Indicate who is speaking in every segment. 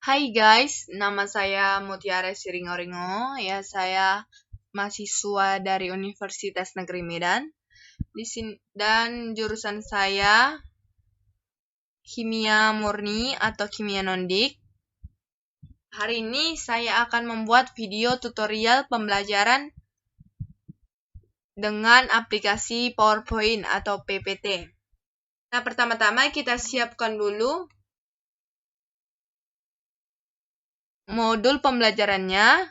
Speaker 1: Hai guys, nama saya Mutiara Siringoringo. Ya, saya mahasiswa dari Universitas Negeri Medan. Dan jurusan saya kimia murni atau kimia nondik. Hari ini saya akan membuat video tutorial pembelajaran dengan aplikasi PowerPoint atau PPT. Nah, pertama-tama kita siapkan dulu modul pembelajarannya.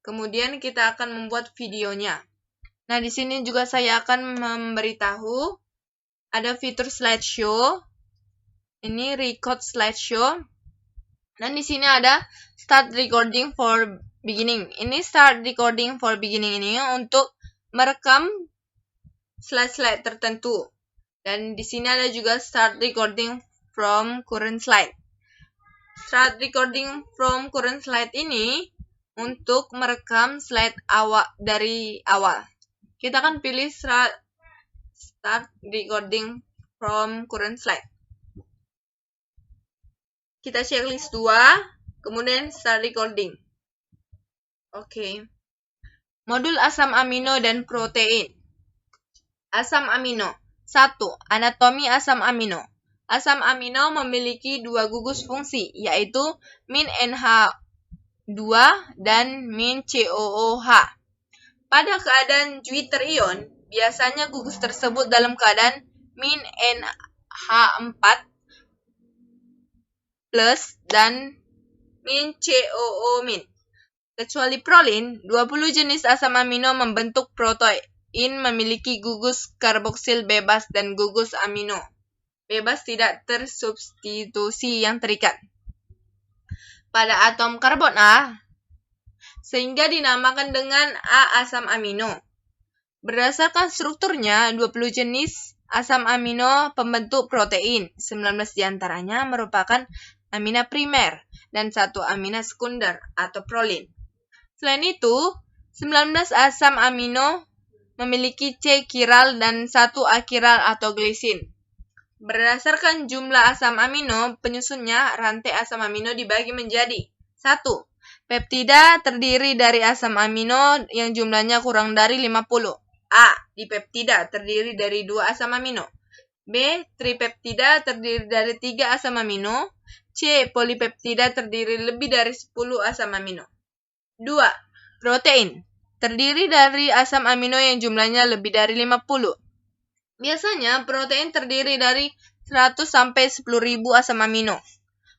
Speaker 1: Kemudian kita akan membuat videonya. Nah, di sini juga saya akan memberitahu ada fitur slideshow. Ini record slideshow. Dan di sini ada start recording for beginning. Ini start recording for beginning ini untuk merekam slide-slide tertentu. Dan di sini ada juga start recording from current slide. Start recording from current slide ini untuk merekam slide dari awal. Kita akan pilih start recording from current slide. Kita checklist 2, kemudian start recording. Oke. Modul asam amino dan protein. Asam amino. 1. Anatomi asam amino. Asam amino memiliki 2 gugus fungsi, yaitu min NH2 dan min COOH. Pada keadaan deuterion, biasanya gugus tersebut dalam keadaan min NH4 plus dan min COO min. Kecuali prolin, 20 jenis asam amino membentuk protein memiliki gugus karboksil bebas dan gugus amino bebas tidak tersubstitusi yang terikat pada atom karbon A, sehingga dinamakan dengan A asam amino. Berdasarkan strukturnya, 20 jenis asam amino pembentuk protein, 19 diantaranya merupakan amina primer dan 1 amina sekunder atau prolin. Selain itu, 19 asam amino memiliki C chiral dan 1 A chiral atau glisin. Berdasarkan jumlah asam amino penyusunnya, rantai asam amino dibagi menjadi 1. Peptida terdiri dari asam amino yang jumlahnya kurang dari 50. A. Dipeptida terdiri dari 2 asam amino. B. Tripeptida terdiri dari 3 asam amino. C. Polipeptida terdiri lebih dari 10 asam amino. 2. Protein terdiri dari asam amino yang jumlahnya lebih dari 50. Biasanya protein terdiri dari 100 sampai 10.000 asam amino.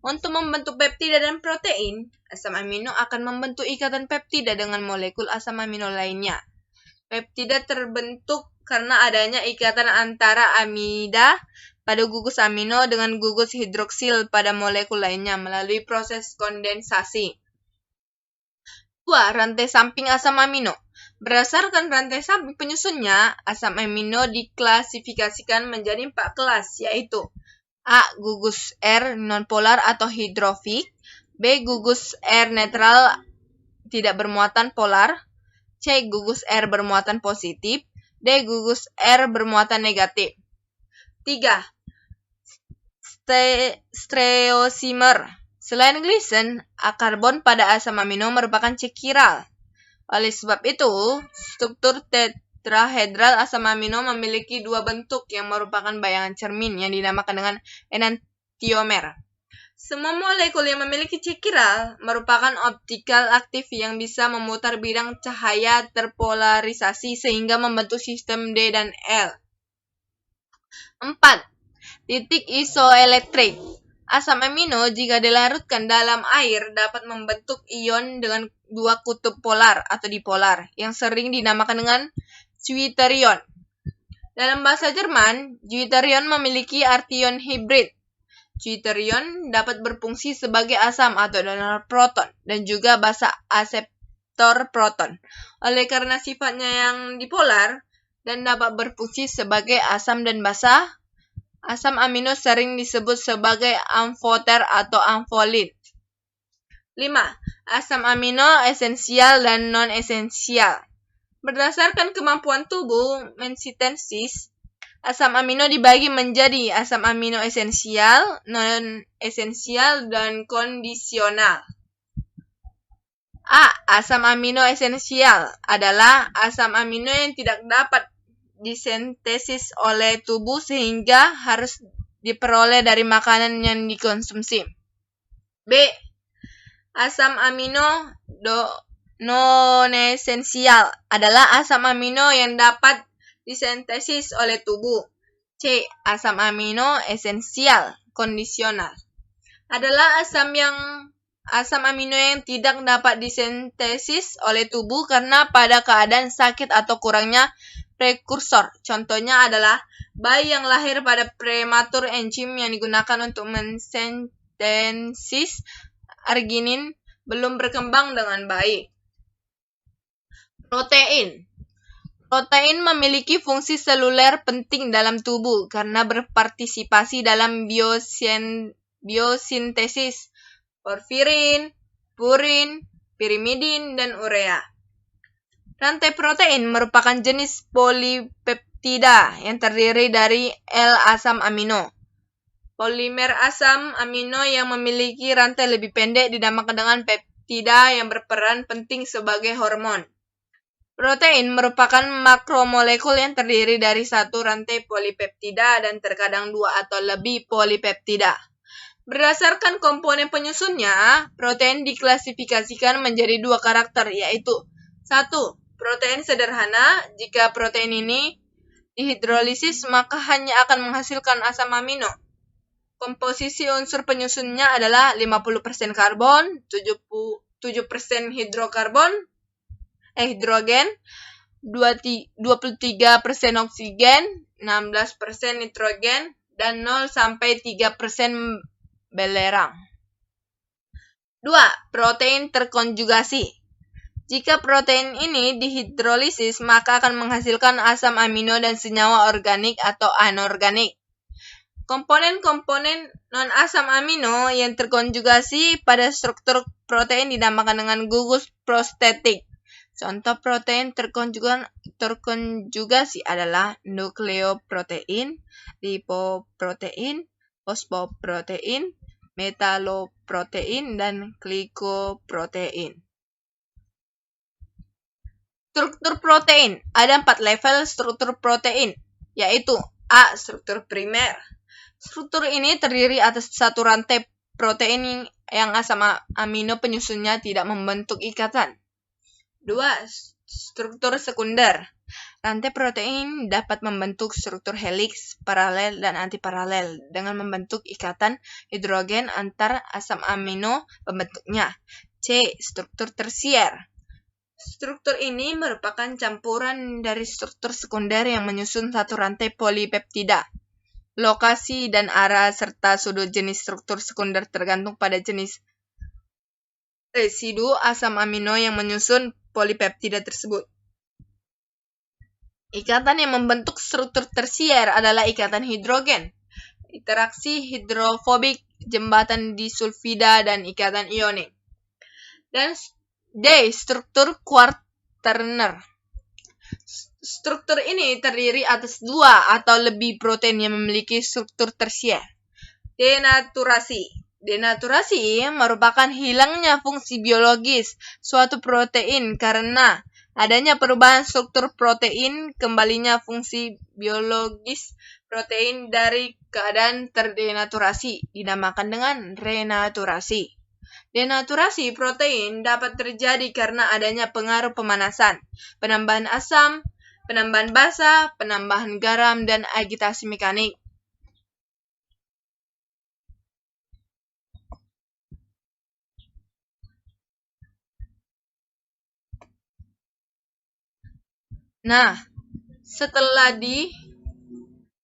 Speaker 1: Untuk membentuk peptida dan protein, asam amino akan membentuk ikatan peptida dengan molekul asam amino lainnya. Peptida terbentuk karena adanya ikatan antara amida pada gugus amino dengan gugus hidroksil pada molekul lainnya melalui proses kondensasi. 2. Rantai samping asam amino. Berdasarkan rantai samping penyusunnya, asam amino diklasifikasikan menjadi 4 kelas, yaitu A. Gugus R nonpolar atau hidrofik. B. Gugus R netral tidak bermuatan polar. C. Gugus R bermuatan positif. D. Gugus R bermuatan negatif. 3. Stereosimer. Selain glisen, A karbon pada asam amino merupakan C chiral. Oleh sebab itu, struktur tetrahedral asam amino memiliki 2 bentuk yang merupakan bayangan cermin yang dinamakan dengan enantiomer. Semua molekul yang memiliki C chiral merupakan optikal aktif yang bisa memutar bidang cahaya terpolarisasi sehingga membentuk sistem D dan L. 4. Titik isoelektrik. Asam amino jika dilarutkan dalam air dapat membentuk ion dengan 2 kutub polar atau dipolar yang sering dinamakan dengan deuterion. Dalam bahasa Jerman, deuterion memiliki arti ion hibrid. Deuterion dapat berfungsi sebagai asam atau donor proton dan juga basa akseptor proton. Oleh karena sifatnya yang dipolar dan dapat berfungsi sebagai asam dan basa, asam amino sering disebut sebagai amfoter atau amfolin. 5. Asam amino esensial dan non-esensial. Berdasarkan kemampuan tubuh mensintesis Asam amino dibagi menjadi asam amino esensial, non-esensial, dan kondisional. A. Asam amino esensial adalah asam amino yang tidak dapat disintesis oleh tubuh sehingga harus diperoleh dari makanan yang dikonsumsi. B. Asam amino non-esensial adalah asam amino yang dapat disintesis oleh tubuh. C. Asam amino esensial kondisional adalah asam amino yang tidak dapat disintesis oleh tubuh karena pada keadaan sakit atau kurangnya prekursor. Contohnya adalah bayi yang lahir pada prematur, enzim yang digunakan untuk mensintesis arginin belum berkembang dengan baik. Protein. Protein memiliki fungsi seluler penting dalam tubuh karena berpartisipasi dalam biosintesis porfirin, purin, pirimidin, dan urea. Rantai protein merupakan jenis polipeptida yang terdiri dari L asam amino. Polimer asam amino yang memiliki rantai lebih pendek dinamakan dengan peptida yang berperan penting sebagai hormon. Protein merupakan makromolekul yang terdiri dari satu rantai polipeptida dan terkadang dua atau lebih polipeptida. Berdasarkan komponen penyusunnya, protein diklasifikasikan menjadi dua karakter, yaitu 1. Protein sederhana. Jika protein ini dihidrolisis, maka hanya akan menghasilkan asam amino. Komposisi unsur penyusunnya adalah 50% karbon, 7% hidrogen, 23% oksigen, 16% nitrogen, dan 0-3% belerang. 2. Protein terkonjugasi. Jika protein ini dihidrolisis, maka akan menghasilkan asam amino dan senyawa organik atau anorganik. Komponen-komponen non-asam amino yang terkonjugasi pada struktur protein dinamakan dengan gugus prostetik. Contoh protein terkonjugasi adalah nukleoprotein, lipoprotein, fosfoprotein, metaloprotein, dan glikoprotein. Struktur protein. Ada 4 level struktur protein, yaitu A. Struktur primer. Struktur ini terdiri atas satu rantai protein yang asam amino penyusunnya tidak membentuk ikatan. 2. Struktur sekunder. Rantai protein dapat membentuk struktur heliks, paralel, dan antiparalel dengan membentuk ikatan hidrogen antar asam amino pembentuknya. C. Struktur tersier. Struktur ini merupakan campuran dari struktur sekunder yang menyusun satu rantai polipeptida. Lokasi dan arah serta sudut jenis struktur sekunder tergantung pada jenis residu asam amino yang menyusun polipeptida tersebut. Ikatan yang membentuk struktur tersier adalah ikatan hidrogen, interaksi hidrofobik, jembatan disulfida, dan ikatan ionik. Dan D. Struktur quaterner. Struktur ini terdiri atas 2 atau lebih protein yang memiliki struktur tersier. Denaturasi. Denaturasi merupakan hilangnya fungsi biologis suatu protein karena adanya perubahan struktur protein, kembalinya fungsi biologis protein dari keadaan terdenaturasi, dinamakan dengan renaturasi. Denaturasi protein dapat terjadi karena adanya pengaruh pemanasan, penambahan asam, penambahan basa, penambahan garam, dan agitasi mekanik. Nah, setelah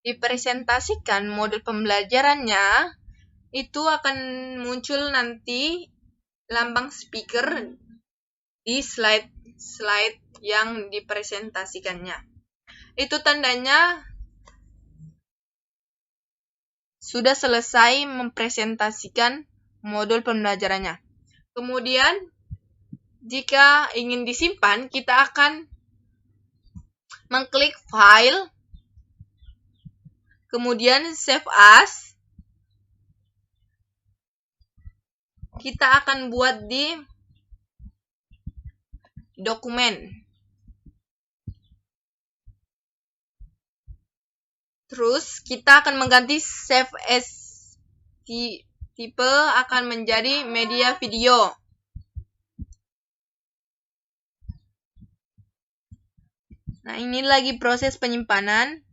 Speaker 1: dipresentasikan modul pembelajarannya, itu akan muncul nanti lambang speaker di slide yang dipresentasikannya. Itu tandanya sudah selesai mempresentasikan modul pembelajarannya. Kemudian, jika ingin disimpan, kita akan mengklik file, Kemudian save as. Kita akan buat di dokumen. Terus kita akan mengganti save as tipe akan menjadi media video. Nah, ini lagi proses penyimpanan.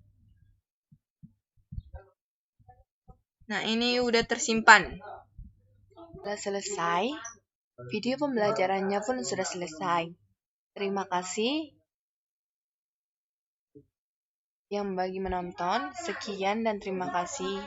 Speaker 1: Nah, ini udah tersimpan. Sudah selesai. Video pembelajarannya pun sudah selesai. Terima kasih yang bagi menonton. Sekian dan terima kasih.